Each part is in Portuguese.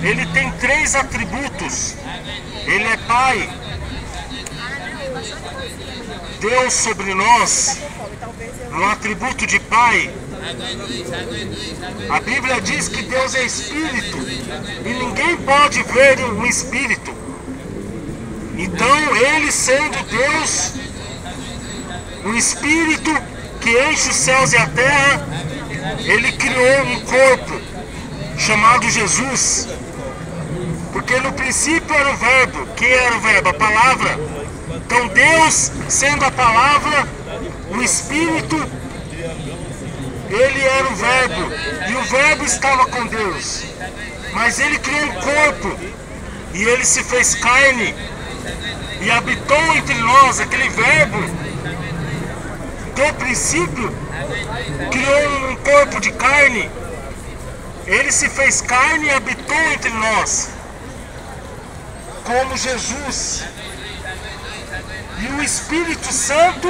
ele tem três atributos. Ele é Pai, Deus sobre nós, no atributo de Pai. A Bíblia diz que Deus é Espírito e ninguém pode ver um Espírito. Então, ele sendo Deus, um Espírito que enche os céus e a terra, ele criou um corpo chamado Jesus. Porque no princípio era o Verbo. Quem era o Verbo? A Palavra. Então Deus, sendo a Palavra, o Espírito, ele era o Verbo. E o Verbo estava com Deus. Mas ele criou um corpo. E ele se fez carne. E habitou entre nós. Aquele Verbo, do princípio, criou um corpo de carne. Ele se fez carne e habitou entre nós, como Jesus. E o Espírito Santo,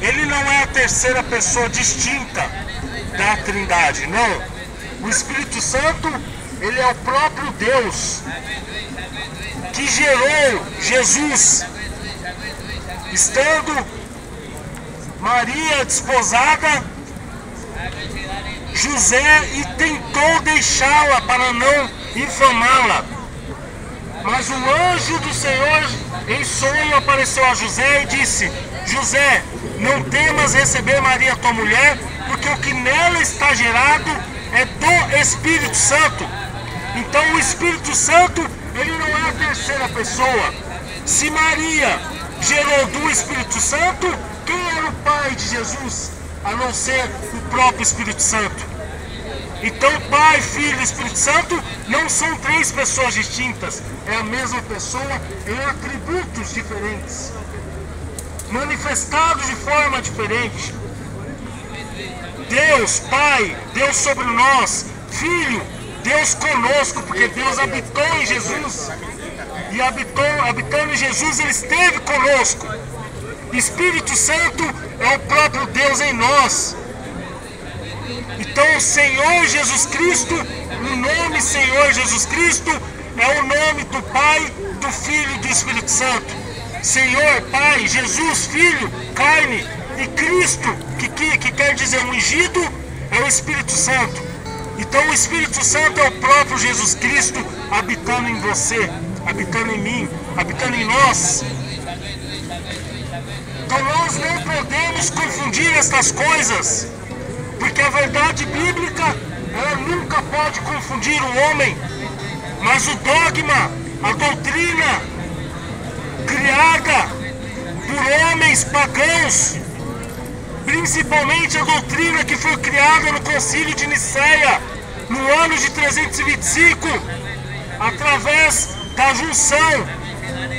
ele não é a terceira pessoa distinta da Trindade, não. O Espírito Santo, ele é o próprio Deus que gerou Jesus, estando Maria desposada, José, e tentou deixá-la para não infamá-la. Mas o anjo do Senhor em sonho apareceu a José e disse: José, não temas receber Maria tua mulher, porque o que nela está gerado é do Espírito Santo. Então o Espírito Santo, ele não é a terceira pessoa. Se Maria gerou do Espírito Santo, quem era o pai de Jesus, a não ser o próprio Espírito Santo? Então Pai, Filho e Espírito Santo não são três pessoas distintas, é a mesma pessoa em atributos diferentes, manifestados de forma diferente. Deus, Pai, Deus sobre nós, Filho, Deus conosco, porque Deus habitou em Jesus, e habitando em Jesus, ele esteve conosco. Espírito Santo é o próprio Deus em nós. Então o Senhor Jesus Cristo, o nome Senhor Jesus Cristo, é o nome do Pai, do Filho e do Espírito Santo. Senhor, Pai, Jesus, Filho, carne, e Cristo, que quer dizer ungido, é o Espírito Santo. Então o Espírito Santo é o próprio Jesus Cristo habitando em você, habitando em mim, habitando em nós. Então nós não podemos confundir estas coisas, porque a verdade bíblica, ela nunca pode confundir o homem. Mas o dogma, a doutrina criada por homens pagãos, principalmente a doutrina que foi criada no Concílio de Nicéia, no ano de 325, através da junção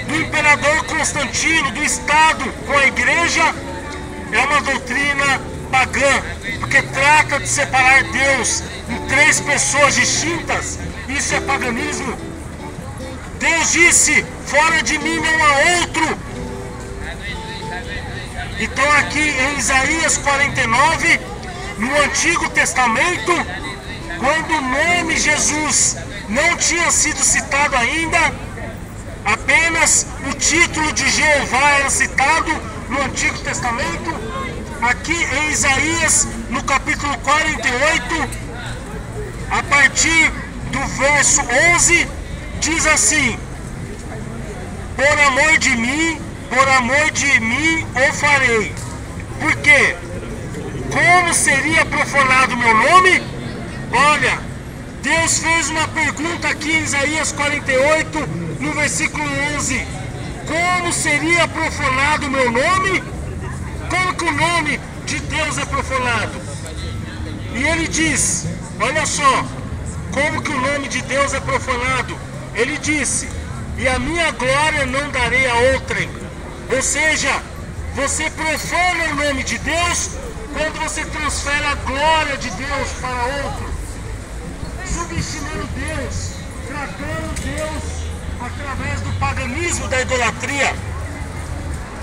do imperador Constantino, do Estado com a Igreja, é uma doutrina pagã, porque trata de separar Deus em três pessoas distintas. Isso é paganismo. Deus disse: fora de mim não há outro. Então aqui em Isaías 49, no Antigo Testamento, quando o nome Jesus não tinha sido citado ainda, apenas o título de Jeová era citado no Antigo Testamento. Aqui em Isaías, no capítulo 48, a partir do verso 11, diz assim: por amor de mim o farei. Por quê? Como seria profanado meu nome? Olha, Deus fez uma pergunta aqui em Isaías 48, no versículo 11. Como seria profanado o meu nome? Como que o nome de Deus é profanado? E ele diz, olha só, como que o nome de Deus é profanado? Ele disse: e a minha glória não darei a outrem. Ou seja, você profana o nome de Deus quando você transfere a glória de Deus para outro, subestimando Deus, tratando Deus através do paganismo, da idolatria.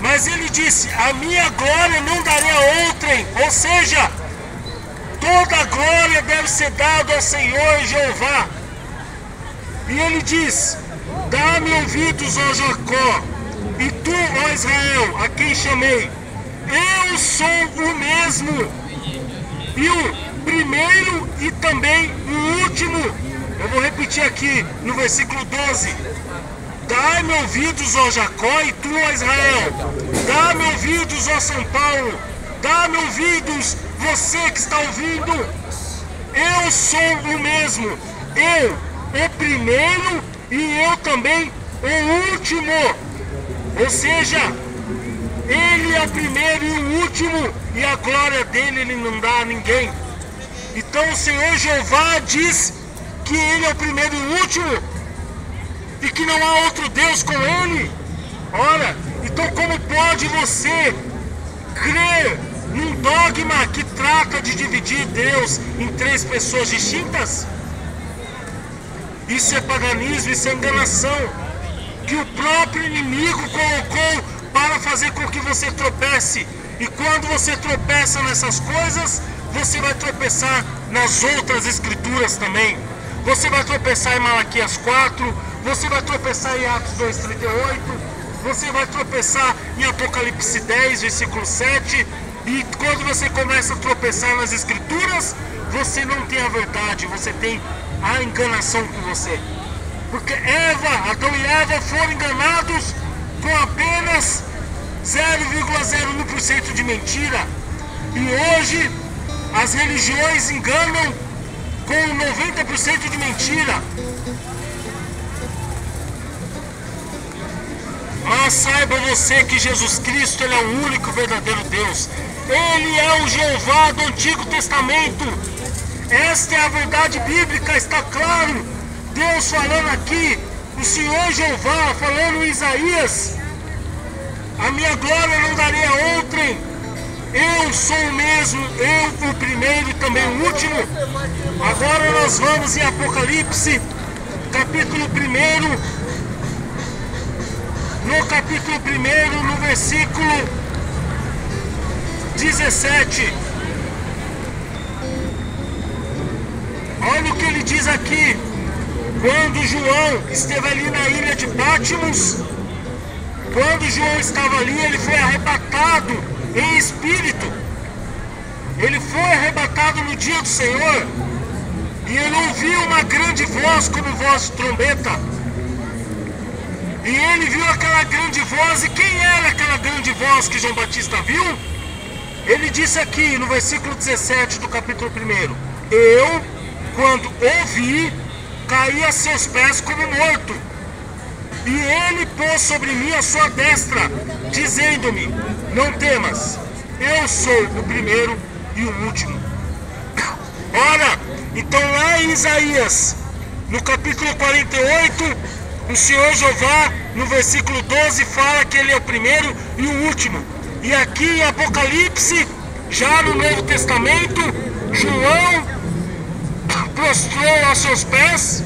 Mas ele disse: a minha glória não darei a outrem. Ou seja, toda a glória deve ser dada ao Senhor Jeová. E ele diz: dá-me ouvidos, ó Jacó, e tu, ó Israel, a quem chamei. Eu sou o mesmo, e o primeiro e também o último. Eu vou repetir aqui no versículo 12. Dá-me ouvidos, ó Jacó, e tu, ó Israel. Dá-me ouvidos, ó São Paulo. Dá-me ouvidos, você que está ouvindo. Eu sou o mesmo. Eu, o primeiro, e eu também o último. Ou seja, ele é o primeiro e o último, e a glória dele ele não dá a ninguém. Então o Senhor Jeová diz que ele é o primeiro e o último, e que não há outro Deus com ele. Ora, então como pode você crer num dogma que trata de dividir Deus em três pessoas distintas? Isso é paganismo, isso é enganação, que o próprio inimigo colocou para fazer com que você tropece. E quando você tropeça nessas coisas, você vai tropeçar nas outras escrituras também. Você vai tropeçar em Malaquias 4, você vai tropeçar em Atos 2:38, você vai tropeçar em Apocalipse 10, versículo 7. E quando você começa a tropeçar nas escrituras, você não tem a verdade, você tem a enganação com você. Porque Adão e Eva foram enganados com apenas 0,01% de mentira. E hoje as religiões enganam com 90% de mentira. Mas saiba você que Jesus Cristo ele é o único verdadeiro Deus. Ele é o Jeová do Antigo Testamento. Esta é a verdade bíblica, está claro. Deus falando aqui, o Senhor Jeová falando em Isaías: a minha glória não darei a outrem. Eu sou o mesmo, eu o primeiro e também o último. Agora nós vamos em Apocalipse, capítulo 1. No capítulo 1, no versículo 17. Olha o que ele diz aqui. Quando João esteve ali na ilha de Patmos, quando João estava ali, ele foi arrebatado em espírito. Ele foi arrebatado no dia do Senhor. E ele ouviu uma grande voz, como voz de trombeta. E ele viu aquela grande voz. E quem era aquela grande voz que João Batista viu? Ele disse aqui no versículo 17 do capítulo 1: eu, quando ouvi, caí a seus pés como morto. E ele pôs sobre mim a sua destra, dizendo-me: não temas, eu sou o primeiro e o último. Ora, então lá em Isaías, no capítulo 48, o Senhor Jeová, no versículo 12, fala que ele é o primeiro e o último. E aqui em Apocalipse, já no Novo Testamento, João prostrou aos seus pés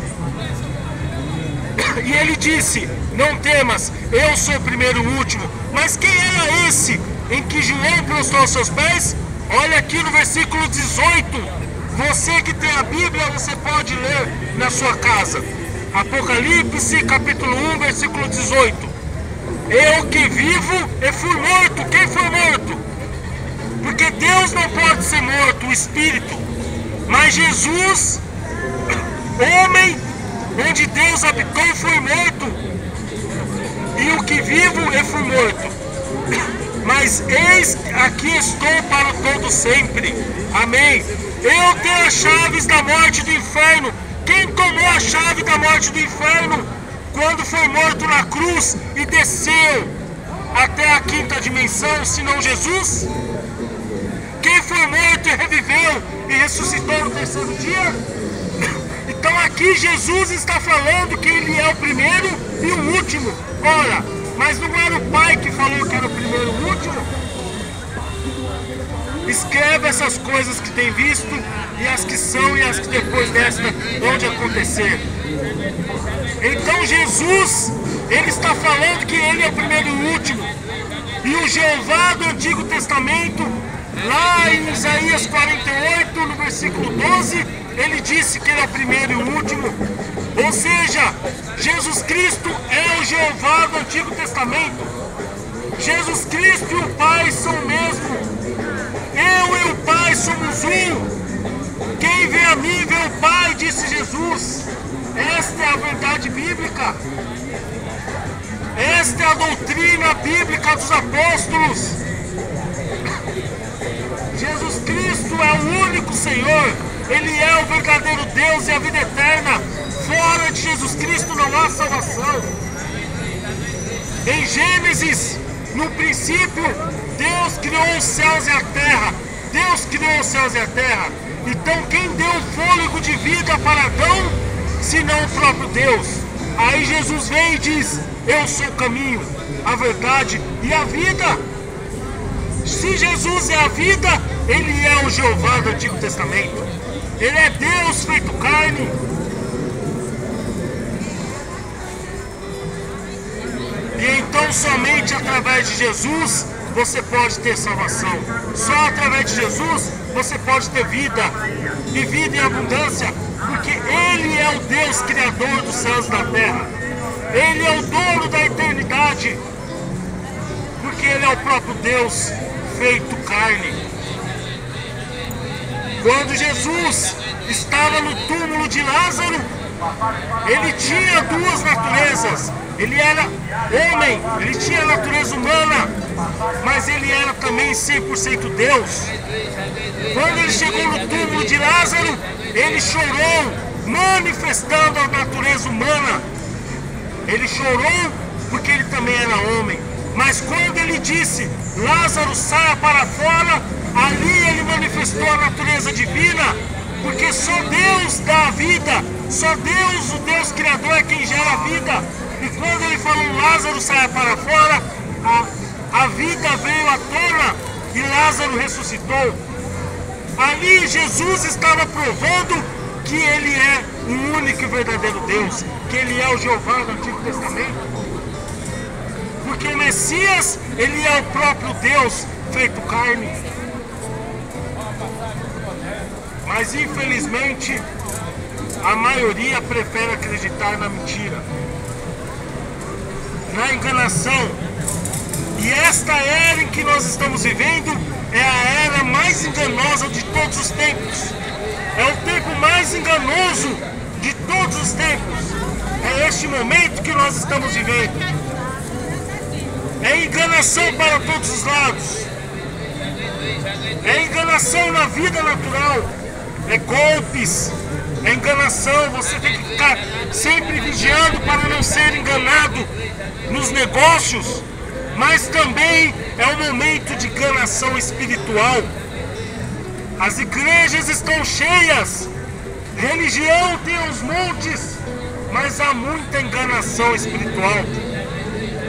e ele disse: não temas, eu sou o primeiro e o último. Mas quem era esse em que João prostrou aos seus pés? Olha aqui no versículo 18. Você que tem a Bíblia, você pode ler na sua casa. Apocalipse capítulo 1, versículo 18. Eu que vivo e fui morto. Quem foi morto? Porque Deus não pode ser morto, o Espírito. Mas Jesus, homem, onde Deus habitou, foi morto. E o que vivo e fui morto. Mas eis, aqui estou para todo sempre. Amém. Eu tenho as chaves da morte e do inferno. Quem tomou a chave da morte e do inferno quando foi morto na cruz e desceu até a quinta dimensão, senão Jesus? Quem foi morto e reviveu e ressuscitou no terceiro dia? Então aqui Jesus está falando que ele é o primeiro e o último. Ora, mas não era o Pai que falou que era o primeiro e o último? Escreve essas coisas que tem visto, e as que são e as que depois desta vão de acontecer. Então Jesus, ele está falando que ele é o primeiro e o último. E o Jeová do Antigo Testamento, lá em Isaías 48, no versículo 12, ele disse que ele é o primeiro e o último. Ou seja, Jesus Cristo é o Jeová do Antigo Testamento. Jesus Cristo e o Pai são o mesmo. Eu e o Pai somos um. Quem vê a mim vê o Pai, disse Jesus. Esta é a verdade bíblica. Esta é a doutrina bíblica dos apóstolos. Jesus Cristo é o único Senhor. Ele é o verdadeiro Deus e a vida eterna. Fora de Jesus Cristo não há salvação. Em Gênesis, no princípio, Deus criou os céus e a terra. Deus criou os céus e a terra. Então quem deu fôlego de vida para Adão, senão o próprio Deus? Aí Jesus vem e diz: eu sou o caminho, a verdade e a vida. Se Jesus é a vida, Ele é o Jeová do Antigo Testamento. Ele é Deus feito carne. E então somente através de Jesus você pode ter salvação. Só através de Jesus você pode ter vida. E vida em abundância. Porque Ele é o Deus Criador dos céus e da terra. Ele é o dono da eternidade. Porque Ele é o próprio Deus feito carne. Quando Jesus estava no túmulo de Lázaro, Ele tinha duas naturezas. Ele era homem, Ele tinha a natureza humana, mas Ele era também 100% Deus. Quando Ele chegou no túmulo de Lázaro, Ele chorou, manifestando a natureza humana. Ele chorou porque Ele também era homem. Mas quando Ele disse: Lázaro, saia para fora, ali Ele manifestou a natureza divina. Porque só Deus dá a vida, só Deus, o Deus Criador, é quem gera a vida. E quando Ele falou: Lázaro, saia para fora, a vida veio à tona e Lázaro ressuscitou. Ali Jesus estava provando que Ele é o único e verdadeiro Deus, que Ele é o Jeová do Antigo Testamento. Porque o Messias, Ele é o próprio Deus feito carne. Mas infelizmente a maioria prefere acreditar na mentira, na enganação. E esta era em que nós estamos vivendo é a era mais enganosa de todos os tempos. É o tempo mais enganoso de todos os tempos. É este momento que nós estamos vivendo. É enganação para todos os lados. É enganação na vida natural. É golpes. É enganação. Você tem que ficar sempre vigiando para não ser enganado nos negócios. Mas também é um momento de enganação espiritual. As igrejas estão cheias. Religião tem aos montes. Mas há muita enganação espiritual.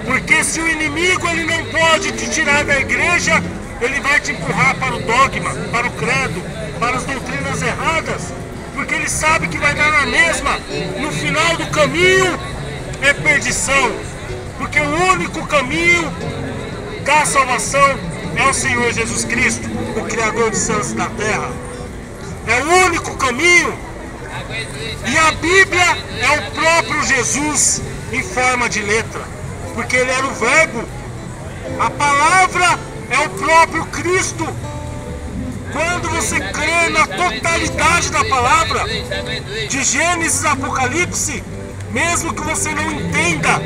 Porque se o inimigo ele não pode te tirar da igreja, ele vai te empurrar para o dogma, para o credo, para as doutrinas erradas. Porque ele sabe que vai dar na mesma. No final do caminho é perdição. Porque o único caminho da salvação é o Senhor Jesus Cristo, o Criador dos céus e da terra. É o único caminho. E a Bíblia é o próprio Jesus em forma de letra. Porque Ele era o Verbo. A palavra é o próprio Cristo. Quando você crê na totalidade da palavra, de Gênesis a Apocalipse, mesmo que você não entenda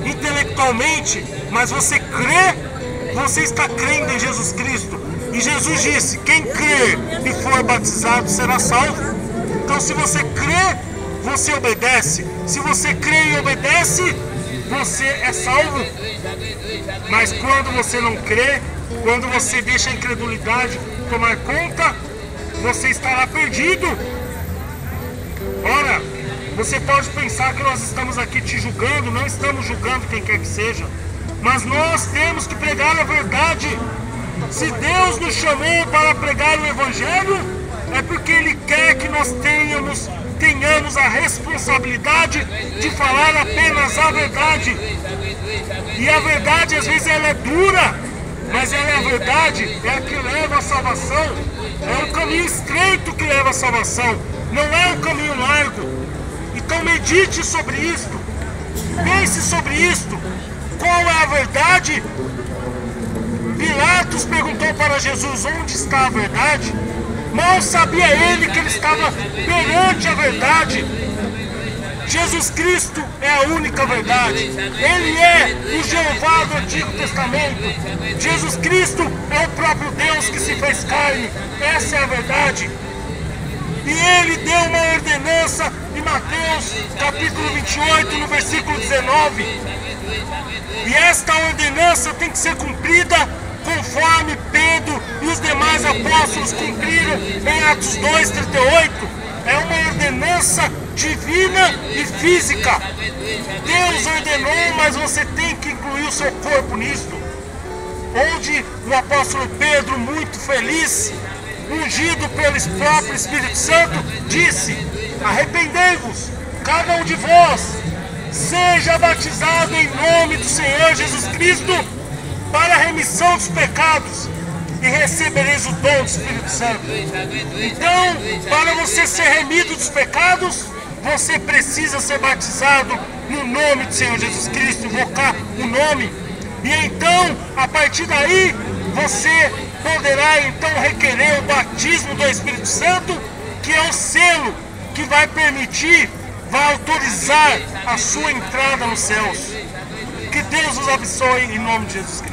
intelectualmente, mas você crê, você está crendo em Jesus Cristo. E Jesus disse: quem crê e for batizado será salvo. Então se você crê, você obedece. Se você crê e obedece, você é salvo. Mas quando você não crê, quando você deixa a incredulidade tomar conta, você estará perdido. Ora, você pode pensar que nós estamos aqui te julgando. Não estamos julgando quem quer que seja, mas nós temos que pregar a verdade. Se Deus nos chamou para pregar o Evangelho, é porque Ele quer que nós tenhamos a responsabilidade de falar apenas a verdade. E a verdade às vezes ela é dura, mas ela é a verdade, é a que leva à salvação. É um caminho estreito que leva à salvação, não é um caminho largo. Então medite sobre isto. Pense sobre isto. Qual é a verdade? Pilatos perguntou para Jesus: onde está a verdade? Mal sabia ele que ele estava perante a verdade. Jesus Cristo é a única verdade. Ele é o Jeová do Antigo Testamento. Jesus Cristo é o próprio Deus que se fez carne. Essa é a verdade. E ele deu uma ordenança em Mateus capítulo 28, no versículo 19. E esta ordenança tem que ser cumprida conforme Pedro e os demais apóstolos cumpriram em Atos 2:38. É uma ordenança divina e física. Deus ordenou, mas você tem que incluir o seu corpo nisto. Onde o apóstolo Pedro, muito feliz, ungido pelo próprio Espírito Santo, disse: arrependei-vos, cada um de vós, seja batizado em nome do Senhor Jesus Cristo para a remissão dos pecados, e recebereis o dom do Espírito Santo. Então, para você ser remido dos pecados, você precisa ser batizado no nome do Senhor Jesus Cristo, invocar o nome. E então, a partir daí, você poderá então requerer o batismo do Espírito Santo, que é o selo que vai permitir, vai autorizar a sua entrada nos céus. Que Deus os abençoe em nome de Jesus Cristo.